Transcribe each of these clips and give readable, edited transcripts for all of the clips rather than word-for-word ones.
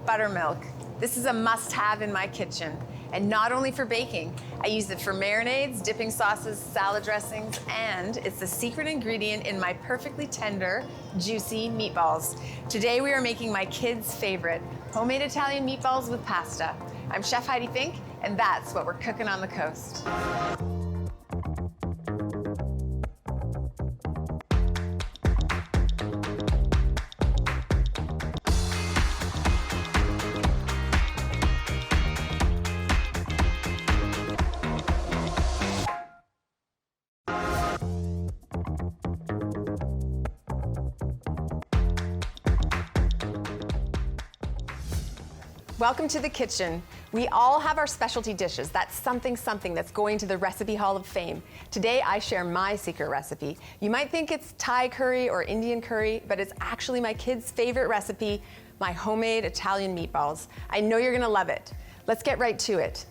Buttermilk. This is a must-have in my kitchen. And not only for baking, I use it for marinades, dipping sauces, salad dressings, and it's the secret ingredient in my perfectly tender, juicy meatballs. Today we are making my kids' favorite, homemade Italian meatballs with pasta. I'm Chef Heidi Fink, and that's what we're cooking on the coast. Welcome to the kitchen. We all have our specialty dishes. That's something that's going to the Recipe Hall of Fame. Today I share my secret recipe. You might think it's Thai curry or Indian curry, but it's actually my kids' favorite recipe, my homemade Italian meatballs. I know you're gonna love it. Let's get right to it.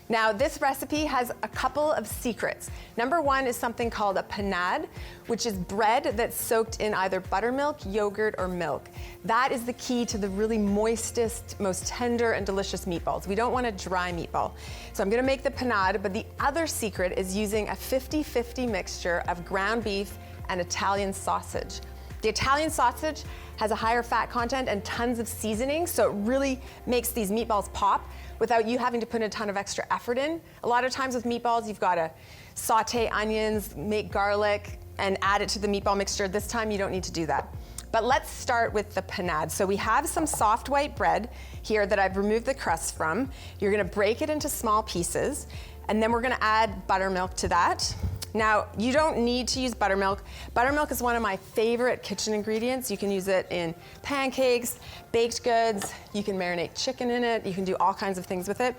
Now, this recipe has a couple of secrets. Number one is something called a panade, which is bread that's soaked in either buttermilk, yogurt, or milk. That is the key to the really moistest, most tender and delicious meatballs. We don't want a dry meatball. So I'm gonna make the panade, but the other secret is using a 50-50 mixture of ground beef and Italian sausage. The Italian sausage has a higher fat content and tons of seasoning, so it really makes these meatballs pop without you having to put a ton of extra effort in. A lot of times with meatballs, you've got to saute onions, make garlic, and add it to the meatball mixture. This time, you don't need to do that. But let's start with the panade. So we have some soft white bread here that I've removed the crust from. You're gonna break it into small pieces, and then we're gonna add buttermilk to that. Now, you don't need to use buttermilk. Buttermilk is one of my favorite kitchen ingredients. You can use it in pancakes, baked goods, you can marinate chicken in it, you can do all kinds of things with it.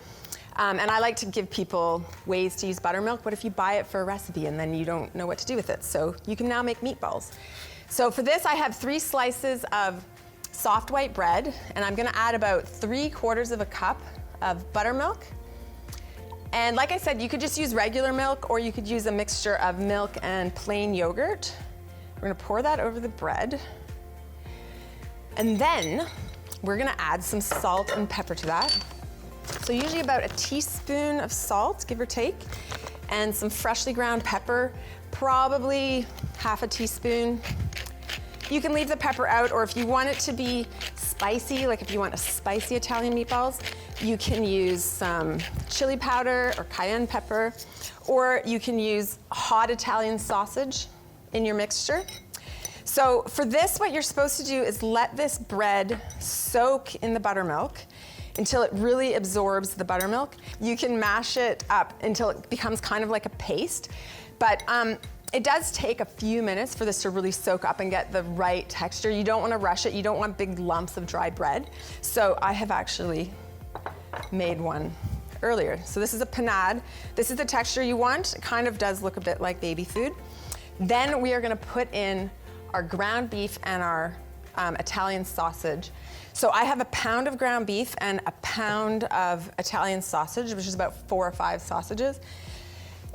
And I like to give people ways to use buttermilk. What if you buy it for a recipe and then you don't know what to do with it? So you can now make meatballs. So for this, I have 3 slices of soft white bread, and I'm gonna add about 3/4 of a cup of buttermilk. And like I said, you could just use regular milk, or you could use a mixture of milk and plain yogurt. We're gonna pour that over the bread. And then we're gonna add some salt and pepper to that. So usually about a teaspoon of salt, give or take, and some freshly ground pepper, probably half a teaspoon. You can leave the pepper out, or if you want it to be spicy, like if you want a spicy Italian meatballs, you can use some chili powder or cayenne pepper, or you can use hot Italian sausage in your mixture. So for this, what you're supposed to do is let this bread soak in the buttermilk until it really absorbs the buttermilk. You can mash it up until it becomes kind of like a paste, but it does take a few minutes for this to really soak up and get the right texture. You don't want to rush it. You don't want big lumps of dry bread. So I have actually made one earlier. So this is a panade. This is the texture you want. It kind of does look a bit like baby food. Then we are going to put in our ground beef and our Italian sausage. So I have a pound of ground beef and a pound of Italian sausage, which is about 4 or 5 sausages.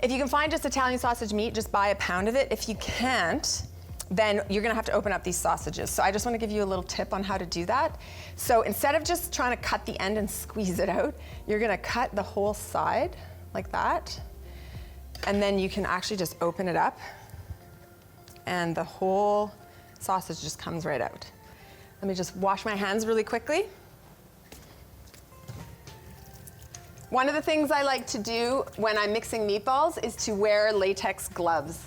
If you can find just Italian sausage meat, just buy a pound of it. If you can't, then you're gonna have to open up these sausages. So I just wanna give you a little tip on how to do that. So instead of just trying to cut the end and squeeze it out, you're gonna cut the whole side like that. And then you can actually just open it up and the whole sausage just comes right out. Let me just wash my hands really quickly. One of the things I like to do when I'm mixing meatballs is to wear latex gloves.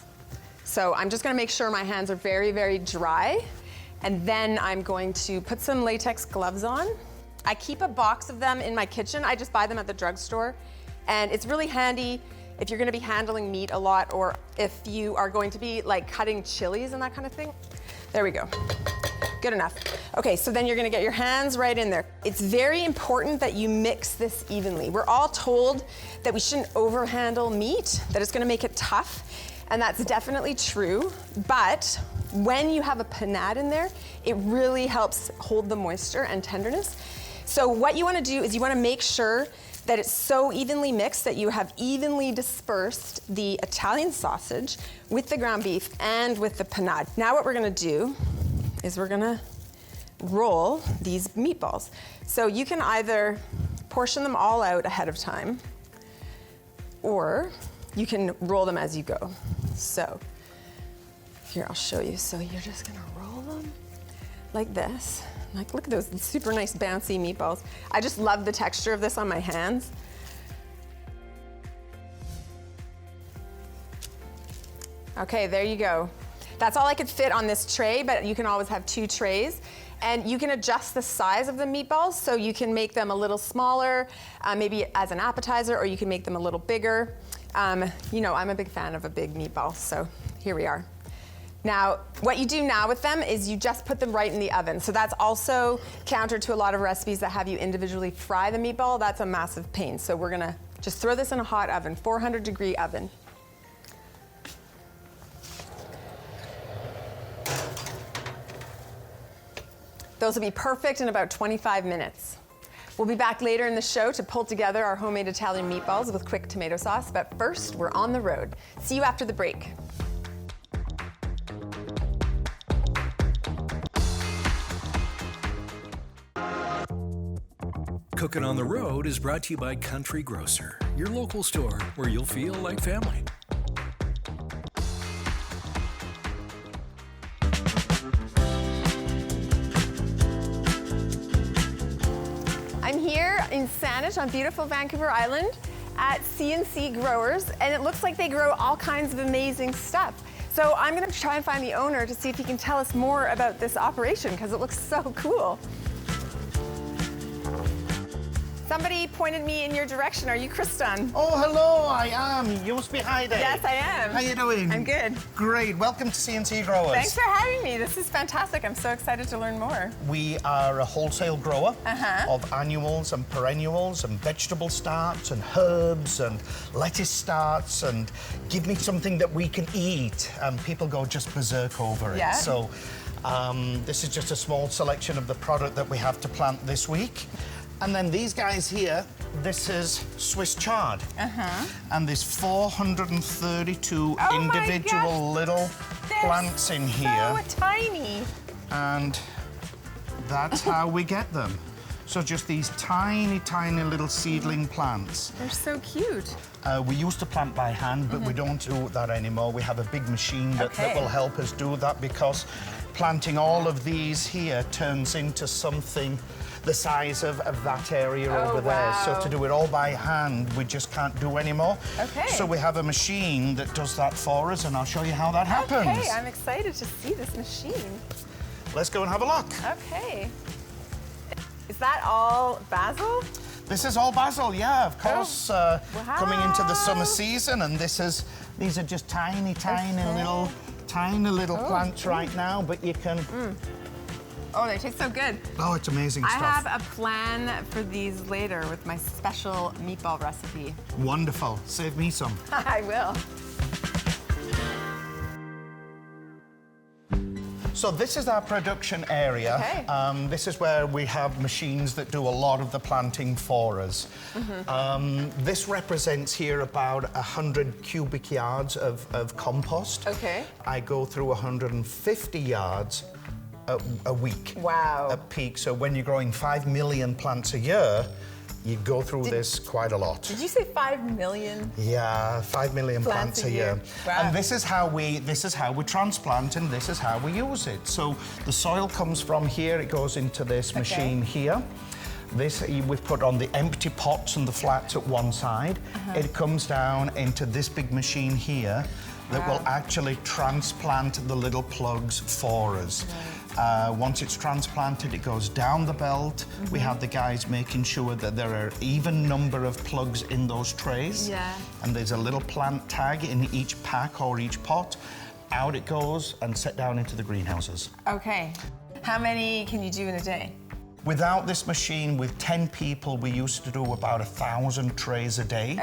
So I'm just gonna make sure my hands are very, very dry, and then I'm going to put some latex gloves on. I keep a box of them in my kitchen. I just buy them at the drugstore, and it's really handy if you're gonna be handling meat a lot, or if you are going to be like cutting chilies and that kind of thing. There we go. Good enough. Okay, so then you're gonna get your hands right in there. It's very important that you mix this evenly. We're all told that we shouldn't overhandle meat, that it's gonna make it tough, and that's definitely true, but when you have a panade in there, it really helps hold the moisture and tenderness. So what you wanna do is you wanna make sure that it's so evenly mixed that you have evenly dispersed the Italian sausage with the ground beef and with the panade. Now what we're gonna do is we're gonna roll these meatballs. So you can either portion them all out ahead of time, or you can roll them as you go. So here, I'll show you. So you're just gonna roll them like this. Like, look at those super nice bouncy meatballs. I just love the texture of this on my hands. Okay, there you go. That's all I could fit on this tray, but you can always have 2 trays. And you can adjust the size of the meatballs, so you can make them a little smaller, maybe as an appetizer, or you can make them a little bigger. You know, I'm a big fan of a big meatball, so here we are. Now, what you do now with them is you just put them right in the oven. So that's also counter to a lot of recipes that have you individually fry the meatball. That's a massive pain. So we're gonna just throw this in a hot oven, 400-degree oven. Those will be perfect in about 25 minutes. We'll be back later in the show to pull together our homemade Italian meatballs with quick tomato sauce, but first, we're on the road. See you after the break. Cooking on the Road is brought to you by Country Grocer, your local store where you'll feel like family. I'm here in Saanich on beautiful Vancouver Island at C&C Growers, and it looks like they grow all kinds of amazing stuff. So I'm gonna try and find the owner to see if he can tell us more about this operation, because it looks so cool. Somebody pointed me in your direction. Are you Kristan? Oh, hello, I am. You must be Heidi. Yes, I am. How you doing? I'm good. Great. Welcome to C&C Growers. Thanks for having me. This is fantastic. I'm so excited to learn more. We are a wholesale grower of annuals and perennials and vegetable starts and herbs and lettuce starts, and give me something that we can eat, and people go just berserk over it. Yeah. So this is just a small selection of the product that we have to plant this week. And then these guys here, this is Swiss chard. And there's 432 individual little plants in here. So tiny. And that's how we get them. So just these tiny, tiny little seedling plants. They're so cute. We used to plant by hand, but we don't do that anymore. We have a big machine that will help us do that, because planting all of these here turns into something the size of that area over there. So to do it all by hand, we just can't do anymore. So we have a machine that does that for us, and I'll show you how that happens. Okay, I'm excited to see this machine. Let's go and have a look. Okay. Is that all basil? This is all basil, yeah, of course. Coming into the summer season, and these are just tiny, tiny little plants right now, but you can... Oh, they taste so good. Oh, it's amazing stuff. I have a plan for these later with my special meatball recipe. Wonderful. Save me some. I will. So this is our production area. This is where we have machines that do a lot of the planting for us. This represents here about 100 cubic yards of compost. I go through 150 yards a week. Wow. At peak. So when you're growing 5 million plants a year, you go through this quite a lot. Did you say 5 million? Yeah, 5 million plants a year. Wow. And this is how we transplant, and this is how we use it. So the soil comes from here, it goes into this machine here. This we've put on the empty pots and the flats at one side. It comes down into this big machine here that will actually transplant the little plugs for us. Once it's transplanted, it goes down the belt. We have the guys making sure that there are even number of plugs in those trays. And there's a little plant tag in each pack or each pot. Out it goes and set down into the greenhouses. Okay. How many can you do in a day? Without this machine, with 10 people, we used to do about 1,000 trays a day.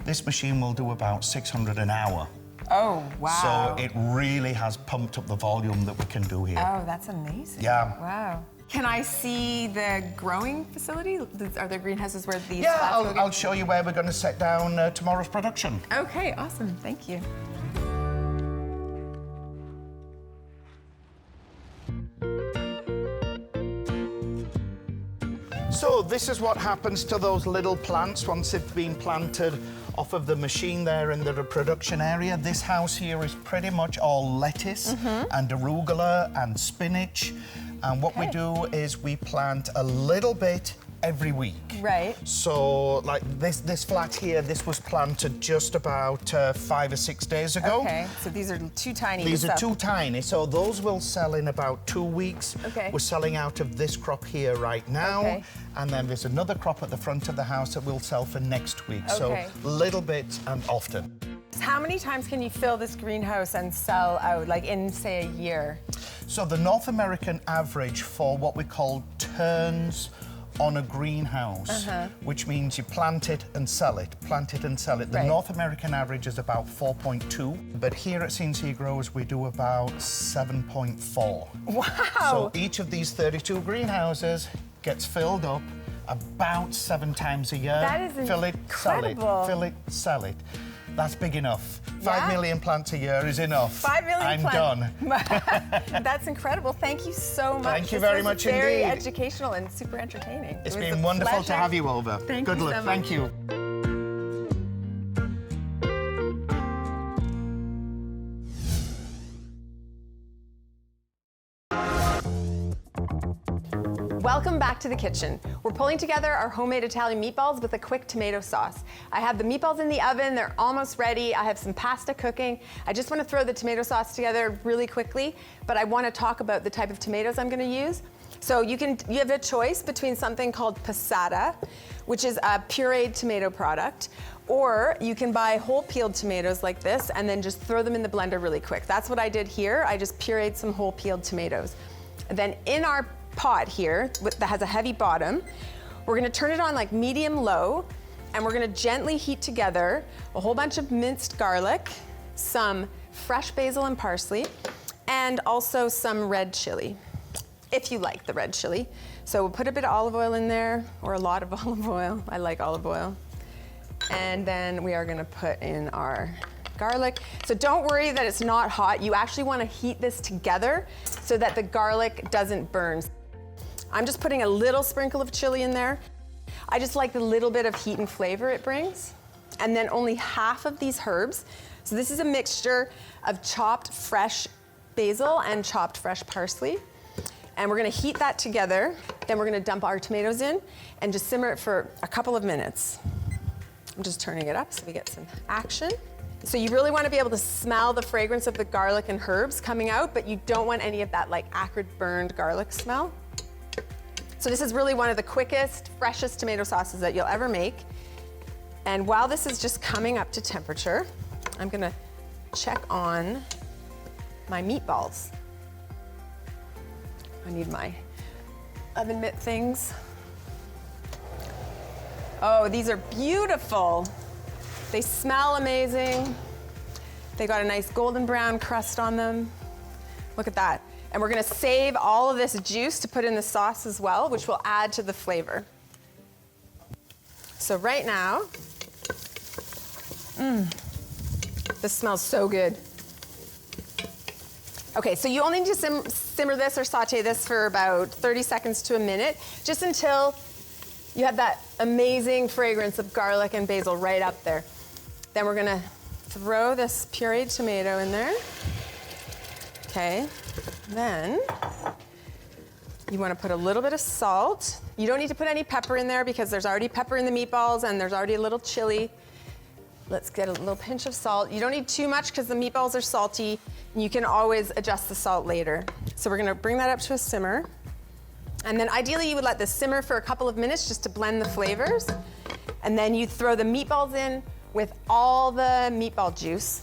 This machine will do about 600 an hour. Oh, wow. So it really has pumped up the volume that we can do here. Oh, that's amazing. Yeah. Wow. Can I see the growing facility? Are there greenhouses where these... Yeah, I'll show you where we're going to set down tomorrow's production. Okay, awesome. Thank you. So this is what happens to those little plants once it's been planted off of the machine there in the production area. This house here is pretty much all lettuce and arugula and spinach. And what we do is we plant a little bit every week. Right. So like this flat here, this was planted just about 5 or 6 days ago. Okay, so these are too tiny. These are too tiny, so those will sell in about 2 weeks. Okay. We're selling out of this crop here right now. Okay. And then there's another crop at the front of the house that we'll sell for next week. Okay. So little bit and often. How many times can you fill this greenhouse and sell out, like in, say, a year? So the North American average for what we call turns on a greenhouse, which means you plant it and sell it, plant it and sell it. The Right. North American average is about 4.2, but here at C&C Growers we do about 7.4. Wow! So each of these 32 greenhouses gets filled up about 7 times a year. That is Fill it, sell it, incredible. fill it, sell it. That's big enough. Yeah. 5 million plants a year is enough. 5 million I'm plants. done. That's incredible. Thank you so much. Thank you This very was much very indeed. educational and super entertaining. It's It was been a wonderful to pleasure. have you over. Thank Good you luck. so much. Thank you. Welcome back to the kitchen. We're pulling together our homemade Italian meatballs with a quick tomato sauce. I have the meatballs in the oven, they're almost ready. I have some pasta cooking. I just want to throw the tomato sauce together really quickly, but I want to talk about the type of tomatoes I'm going to use. So you have a choice between something called passata, which is a pureed tomato product, or you can buy whole peeled tomatoes like this and then just throw them in the blender really quick. That's what I did here. I just pureed some whole peeled tomatoes. And then in our pot here that has a heavy bottom, we're gonna turn it on like medium-low, and we're gonna gently heat together a whole bunch of minced garlic, some fresh basil and parsley, and also some red chili, if you like the red chili. So we'll put a bit of olive oil in there, or a lot of olive oil. I like olive oil. And then we are gonna put in our garlic. So don't worry that it's not hot. You actually wanna heat this together so that the garlic doesn't burn. I'm just putting a little sprinkle of chili in there. I just like the little bit of heat and flavor it brings. And then only half of these herbs. So this is a mixture of chopped fresh basil and chopped fresh parsley. And we're gonna heat that together. Then we're gonna dump our tomatoes in and just simmer it for a couple of minutes. I'm just turning it up so we get some action. So you really wanna be able to smell the fragrance of the garlic and herbs coming out, but you don't want any of that like acrid burned garlic smell. So this is really one of the quickest, freshest tomato sauces that you'll ever make. And while this is just coming up to temperature, I'm gonna check on my meatballs. I need my oven mitt things. Oh, these are beautiful. They smell amazing. They got a nice golden brown crust on them. Look at that. And we're gonna save all of this juice to put in the sauce as well, which will add to the flavor. So right now, this smells so good. Okay, so you only need to simmer this or saute this for about 30 seconds to a minute, just until you have that amazing fragrance of garlic and basil right up there. Then we're gonna throw this pureed tomato in there. Okay, then you want to put a little bit of salt. You don't need to put any pepper in there because there's already pepper in the meatballs and there's already a little chili. Let's get a little pinch of salt. You don't need too much because the meatballs are salty. And you can always adjust the salt later. So we're going to bring that up to a simmer. And then ideally you would let this simmer for a couple of minutes just to blend the flavors. And then you throw the meatballs in with all the meatball juice.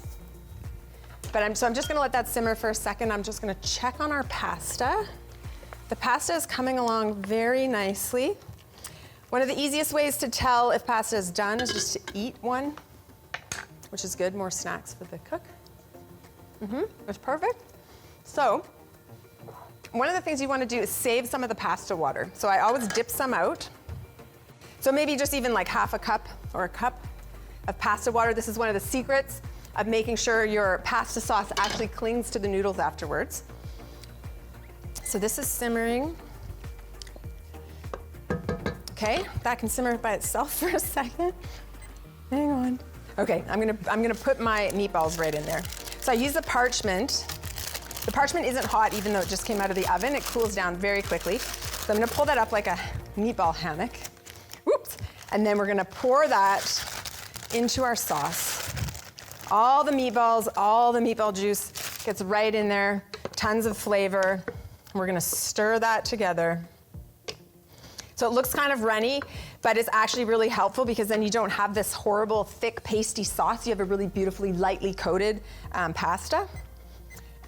So I'm just gonna let that simmer for a second. I'm just gonna check on our pasta. The pasta is coming along very nicely. One of the easiest ways to tell if pasta is done is just to eat one, which is good, more snacks for the cook. It's perfect. So, one of the things you wanna do is save some of the pasta water. So I always dip some out. So maybe just even like half a cup or a cup of pasta water. This is one of the secrets of making sure your pasta sauce actually clings to the noodles afterwards. So this is simmering. Okay, that can simmer by itself for a second. Hang on. Okay, I'm gonna put my meatballs right in there. So I use the parchment. The parchment isn't hot even though it just came out of the oven. It cools down very quickly. So I'm gonna pull that up like a meatball hammock. Whoops. And then we're gonna pour that into our sauce. All the meatballs, all the meatball juice gets right in there. Tons of flavor. We're gonna stir that together. So it looks kind of runny, but it's actually really helpful because then you don't have this horrible, thick, pasty sauce. You have a really beautifully lightly coated pasta.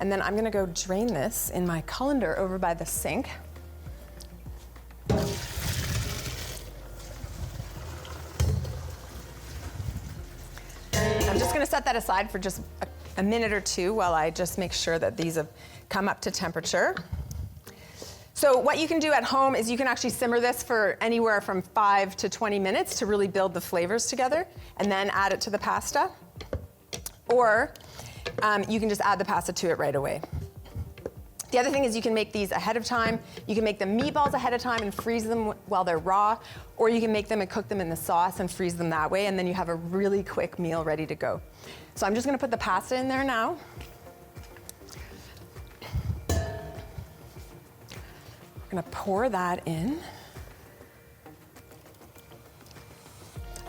And then I'm gonna go drain this in my colander over by the sink. I'm just gonna set that aside for just a minute or two while I just make sure that these have come up to temperature. So what you can do at home is you can actually simmer this for anywhere from 5 to 20 minutes to really build the flavors together and then add it to the pasta. Or you can just add the pasta to it right away. The other thing is you can make these ahead of time. You can make the meatballs ahead of time and freeze them while they're raw, or you can make them and cook them in the sauce and freeze them that way, and then you have a really quick meal ready to go. So I'm just gonna put the pasta in there now. I'm gonna pour that in.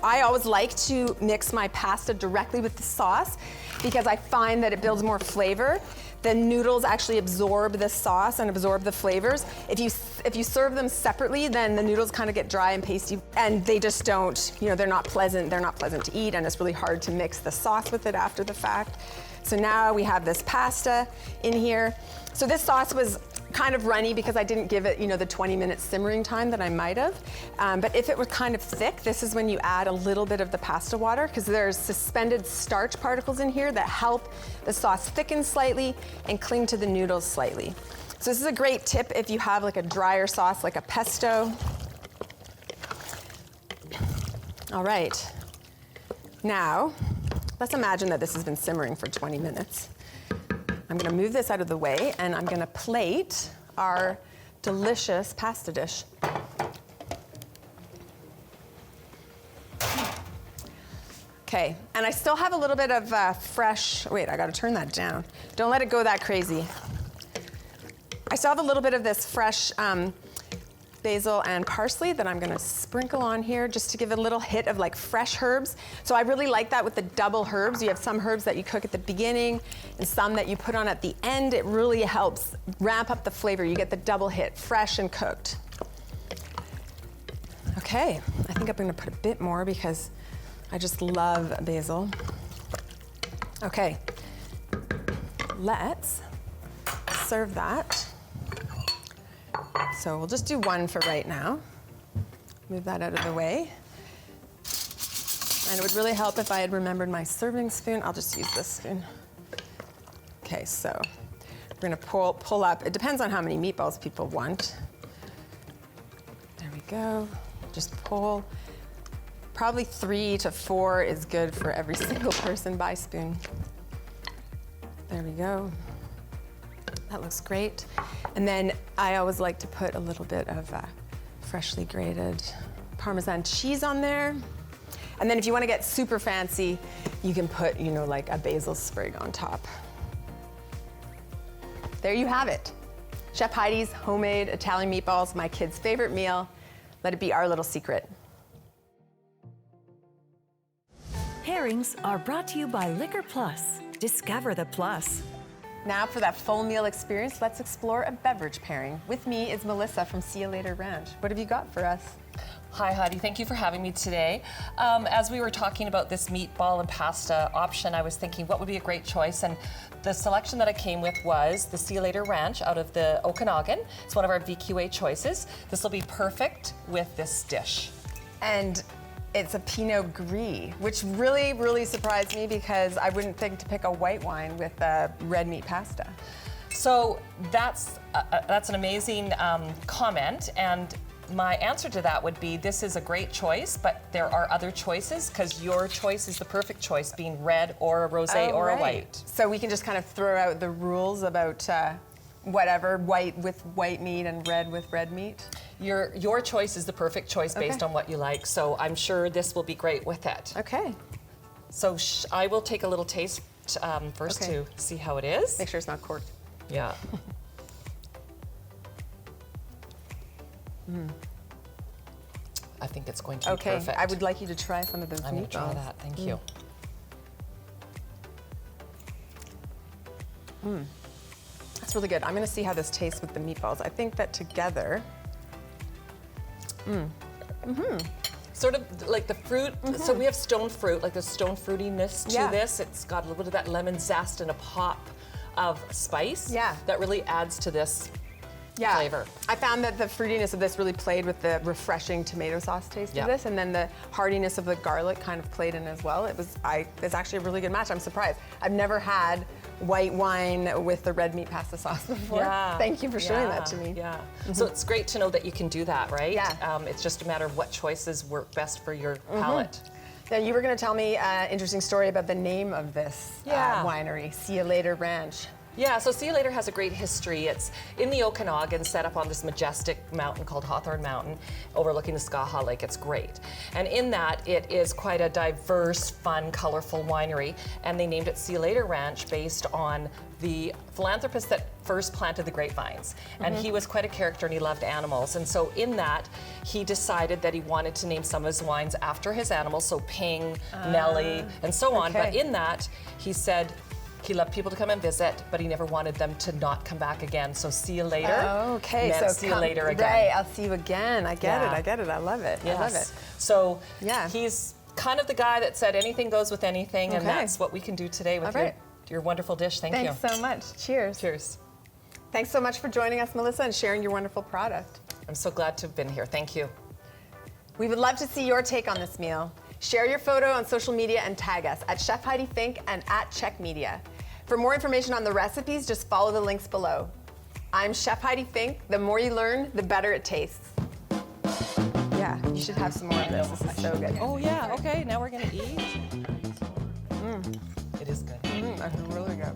I always like to mix my pasta directly with the sauce because I find that it builds more flavor. The noodles actually absorb the sauce and absorb the flavors. If you serve them separately, then the noodles kind of get dry and pasty, and they just don't, they're not pleasant to eat, and it's really hard to mix the sauce with it after the fact. So now we have this pasta in here. So this sauce was kind of runny because I didn't give it, the 20-minute simmering time that I might have. But if it was kind of thick, this is when you add a little bit of the pasta water because there's suspended starch particles in here that help the sauce thicken slightly and cling to the noodles slightly. So this is a great tip if you have like a drier sauce, like a pesto. All right. Now, let's imagine that this has been simmering for 20 minutes. I'm gonna move this out of the way and I'm gonna plate our delicious pasta dish. Okay, and I still have a little bit of fresh, wait, I gotta turn that down. Don't let it go that crazy. I still have a little bit of this fresh basil and parsley that I'm gonna sprinkle on here just to give it a little hit of like fresh herbs. So I really like that with the double herbs. You have some herbs that you cook at the beginning and some that you put on at the end. It really helps ramp up the flavor. You get the double hit, fresh and cooked. Okay, I think I'm gonna put a bit more because I just love basil. Okay, let's serve that. So we'll just do one for right now. Move that out of the way. And it would really help if I had remembered my serving spoon. I'll just use this spoon. Okay, so we're gonna pull up. It depends on how many meatballs people want. There we go. Just pull. Probably 3 to 4 is good for every single person by spoon. There we go. That looks great. And then I always like to put a little bit of freshly grated Parmesan cheese on there. And then if you want to get super fancy, you can put, like a basil sprig on top. There you have it. Chef Heidi's homemade Italian meatballs, my kids' favorite meal. Let it be our little secret. Pairings are brought to you by Liquor Plus. Discover the plus. Now for that full meal experience, let's explore a beverage pairing. With me is Melissa from See You Later Ranch. What have you got for us? Hi, Heidi. Thank you for having me today. As we were talking about this meatball and pasta option, I was thinking what would be a great choice, and the selection that I came with was the See You Later Ranch out of the Okanagan. It's one of our VQA choices. This will be perfect with this dish. And it's a Pinot Gris, which really, really surprised me because I wouldn't think to pick a white wine with red meat pasta. So that's an amazing comment, and my answer to that would be this is a great choice, but there are other choices because your choice is the perfect choice, being red or a rosé or a white. So we can just kind of throw out the rules about whatever, white with white meat and red with red meat? your choice is the perfect choice based on what you like. So I'm sure this will be great with it. Okay. So I will take a little taste first to see how it is. Make sure it's not corked. Yeah. I think it's going to be perfect. I would like you to try some of those I'm going to try meatballs. that. Thank you. That's really good. I'm going to see how this tastes with the meatballs. I think that together. Sort of like the fruit. So we have stone fruit, like the stone fruitiness to this. It's got a little bit of that lemon zest and a pop of spice. Yeah. That really adds to this flavor. I found that the fruitiness of this really played with the refreshing tomato sauce taste of this, and then the hardiness of the garlic kind of played in as well. It's actually a really good match. I'm surprised. I've never had white wine with the red meat pasta sauce before. Yeah. Thank you for showing that to me. Yeah. So it's great to know that you can do that, right? Yeah. It's just a matter of what choices work best for your palate. Now, you were going to tell me an interesting story about the name of this winery, See You Later Ranch. Yeah, so See You Later has a great history. It's in the Okanagan, set up on this majestic mountain called Hawthorne Mountain, overlooking the Skaha Lake. It's great. And in that, it is quite a diverse, fun, colorful winery. And they named it See You Later Ranch based on the philanthropist that first planted the grapevines. And he was quite a character and he loved animals. And so in that, he decided that he wanted to name some of his wines after his animals, so Ping, Nellie, and so on. But in that, he said, he loved people to come and visit, but he never wanted them to not come back again. So see you later. Oh, okay. So see you later again. Right, I'll see you again. I get it. I get it. I love it. Yes. I love it. So Yeah. he's kind of the guy that said anything goes with anything, and that's what we can do today with your wonderful dish. Thank you. Thanks so much. Cheers. Cheers. Thanks so much for joining us, Melissa, and sharing your wonderful product. I'm so glad to have been here. Thank you. We would love to see your take on this meal. Share your photo on social media and tag us at Chef Heidi Fink and at Chek Media. For more information on the recipes, just follow the links below. I'm Chef Heidi Fink. The more you learn, the better it tastes. Yeah, you should have some more of this. This is so good. Oh yeah, okay, now we're gonna eat. It is good. That's really good.